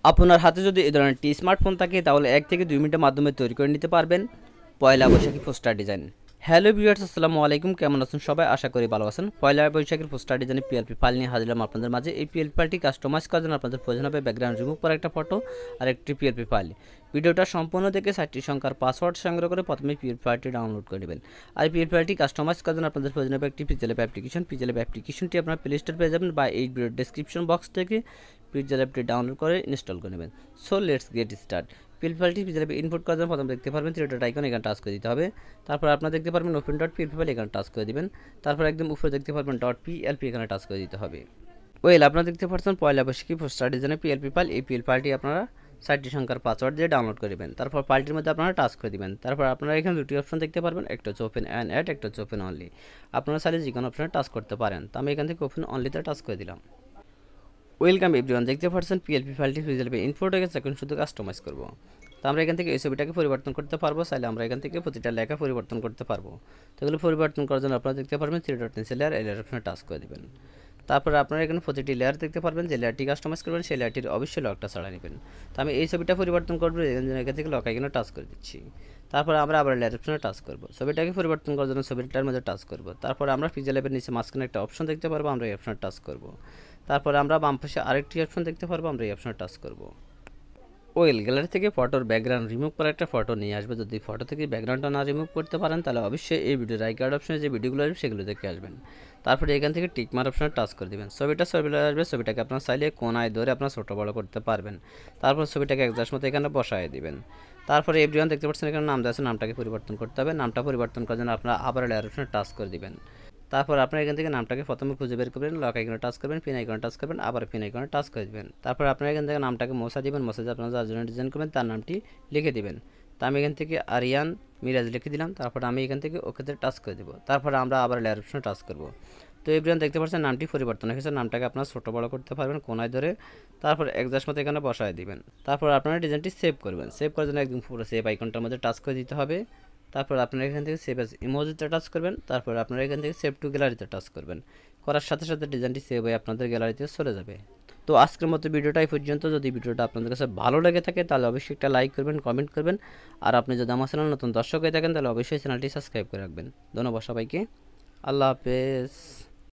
আপনার হাতে যদি এই ধরনের একটি স্মার্টফোন থাকে তাহলে 1 থেকে 2 মিনিটের মাধ্যমে তৈরি করে নিতে পারবেন পয়লা বৈশাখী পোস্টার ডিজাইন। হ্যালো ভিউয়ার্স, আসসালামু আলাইকুম। কেমন আছেন সবাই? আশা করি ভালো আছেন। পয়লা বৈশাখের পোস্টার ডিজাইনে পিএলপি ফাইল নিয়ে হাজির হলাম আপনাদের মাঝে। এই পিএলপি ফাইলটি কাস্টমাইজ করার জন্য আপনাদের প্রয়োজন হবে ব্যাকগ্রাউন্ড রিমুভ করা একটা ফটো আর একটি পিএলপি ফাইল। ভিডিওটা সম্পূর্ণ দেখে 7টি সংখ্যার পাসওয়ার্ড সংগ্রহ করে প্রথমে পিএলপি ফাইলটি ডাউনলোড করে নেবেন। আর এই পিএলপি ফাইলটি কাস্টমাইজ করার জন্য আপনাদের প্রয়োজন হবে একটি পিক্সেল অ্যাপ্লিকেশন। পিক্সেল অ্যাপ্লিকেশনটি আপনার প্লে স্টোর পেয়ে যাবেন বা এই ভিডিওর ডেসক্রিপশন বক্স থেকে পিক্সেল অ্যাপটি ডাউনলোড করে ইনস্টল করে নেবেন। So let's get start. PLP ফাইলটি পিক্সেল অ্যাপে ইনপুট করার জন্য প্রথমে দেখতে পারবেন থ্রি ডট আইকন, এখানে টাচ করে দিতে হবে। তারপর আপনারা দেখতে পারবেন ওপেন ডট পিএলপি ফাইল, এখানে টাচ করে দিবেন। তারপর একদম উপরে দেখতে পারবেন ডট পিএলপি, এখানে টাচ করে দিতে হবে। ওয়েল, আপনারা দেখতে পাচ্ছেন পয়লা বৈশাখী পোস্টার ডিজাইনের পিএলপি ফাইল। এই পিএলপি ফাইলটি আপনারা 7টি সংখ্যার পাসওয়ার্ড দিয়ে ডাউনলোড করে দেবেন। তারপর ফাইলটির মধ্যে আপনারা টাচ করে দিবেন। তারপর আপনারা এখানে দুটি অপশন দেখতে পারবেন, একটা হচ্ছে ওপেন অ্যান্ড অ্যাড, একটা হচ্ছে ওপেন অনলি। আপনারা চাইলে যে কোনো অপশনে টাচ করতে পারেন। তো আমি এখান থেকে ওপেন অনলিতে টাচ করে দিলাম। ওয়েলকাম এভরিওয়ান, দেখতে পাচ্ছেন পিএলপি ফাইলটি হিসেবে ইনপুট হয়ে গেছে। এখন শুধু কাস্টমাইজ করব। তো আমরা এখান থেকে এই ছবিটাকে পরিবর্তন করতে পারবো, চাইলে আমরা এখান থেকে প্রতিটা লেখা পরিবর্তন করতে পারবো। তো এগুলো পরিবর্তন করার জন্য আপনারা দেখতে পারবেন থ্রি ডট নিচে লেয়ার, এই লেয়ার অপশনে টাচ করে দেবেন। তারপরে আপনারা এখানে প্রতিটি লেয়ার দেখতে পারবেন, যে লেয়ারটি কাস্টমাইজ করবেন সেই লেয়ারটির অবশ্যই লকটা ছাড়া নেবেন। তো আমি এই ছবিটা পরিবর্তন করবো, এখান থেকে লক আইকনে টাচ করে দিচ্ছি। তারপরে আমরা আবার লেয়ার অপশনে টাচ করব। ছবিটাকে পরিবর্তন করার জন্য ছবিটার মধ্যে টাচ করব। তারপরে আমরা পিক্সেল অ্যাপের নিচে মাঝখানে একটা অপশন দেখতে পারবো, আমরা এই অপশনে টাচ করব। তারপরে আমরা বাম পাশে আরেকটি অপশন দেখতে পারবো, আমরা এই অপশনে টাচ করব। ওয়েল, গ্যালারি থেকে ফটোর ব্যাকগ্রাউন্ড রিমুভ করা একটা ফটো নিয়ে আসবে। যদি ফটো থেকে ব্যাকগ্রাউন্ডটা না রিমুভ করতে পারেন তাহলে অবশ্যই এই ভিডিওর আই কার্ড অপশনে যে ভিডিওগুলো আসবে সেগুলো দেখে আসবেন। তারপরে এখান থেকে টিকমার অপশনে টাচ করে দেবেন। ছবিটা আসবে, ছবিটাকে আপনার চাইলে কোনায় ধরে আপনার ছোটো বড়ো করতে পারবেন। তারপর ছবিটাকে একজাস্ট মতো এখানে বসায় দিবেন। তারপরে এভরিওয়ান দেখতে পাচ্ছেন এখানে নাম দেওয়া আছে, নামটাকে পরিবর্তন করতে হবে। নামটা পরিবর্তন করার জন্য আপনারা আবার লেয়ার অপশনে টাচ করে দিবেন। তারপর আপনারা এখান থেকে নামটাকে প্রথমে খুঁজে বের করবেন, লক আইকনে টাচ করবেন, পিন আইকনে টাচ করবেন, আবার পিন আইকনে টাচ করে দেবেন। তারপর আপনারা এখান থেকে নামটাকে মোছা দিবেন, মোছা দিয়ে আপনারা যার জন্য ডিজাইন করবেন তার নামটি লিখে দিবেন। তো আমি এখান থেকে আরিয়ান মিরাজ লিখে দিলাম। তারপর আমি এখান থেকে ওকেতে টাচ করে দেবো। তারপর আমরা আবার লেয়ার অপশনে টাচ করব। তো এভরিওয়ান দেখতে পাচ্ছেন নামটি পরিবর্তন হয়ে গেছে। নামটাকে আপনারা ছোটো বড়ো করতে পারবেন কোনায় ধরে। তারপর একজাস্ট মতো এখানে বসায় দিবেন। তারপর আপনারা ডিজাইনটি সেভ করবেন। সেভ করার জন্য একদম পুরো সেভ আইকনটার মধ্যে টাচ করে দিতে হবে। তারপর আপনারা এখান থেকে সেভ অ্যাজ ইমোজিতে টাচ করবেন। তারপর আপনারা এখান থেকে সেভ টু গ্যালারিতে টাচ করবেন। করার সাথে সাথে ডিজাইনটি সেভ হয়ে আপনাদের গ্যালারিতে চলে যাবে। তো আজকের মতো ভিডিওটাই পর্যন্ত। যদি ভিডিওটা আপনাদের কাছে ভালো লেগে থাকে তাহলে অবশ্যই একটা লাইক করবেন, কমেন্ট করবেন। আর আপনি যদি আমার চ্যানেল নতুন দর্শক হয়ে থাকেন তাহলে অবশ্যই চ্যানেলটি সাবস্ক্রাইব করে রাখবেন। ধন্যবাদ সবাইকে। আল্লাহ হাফেজ।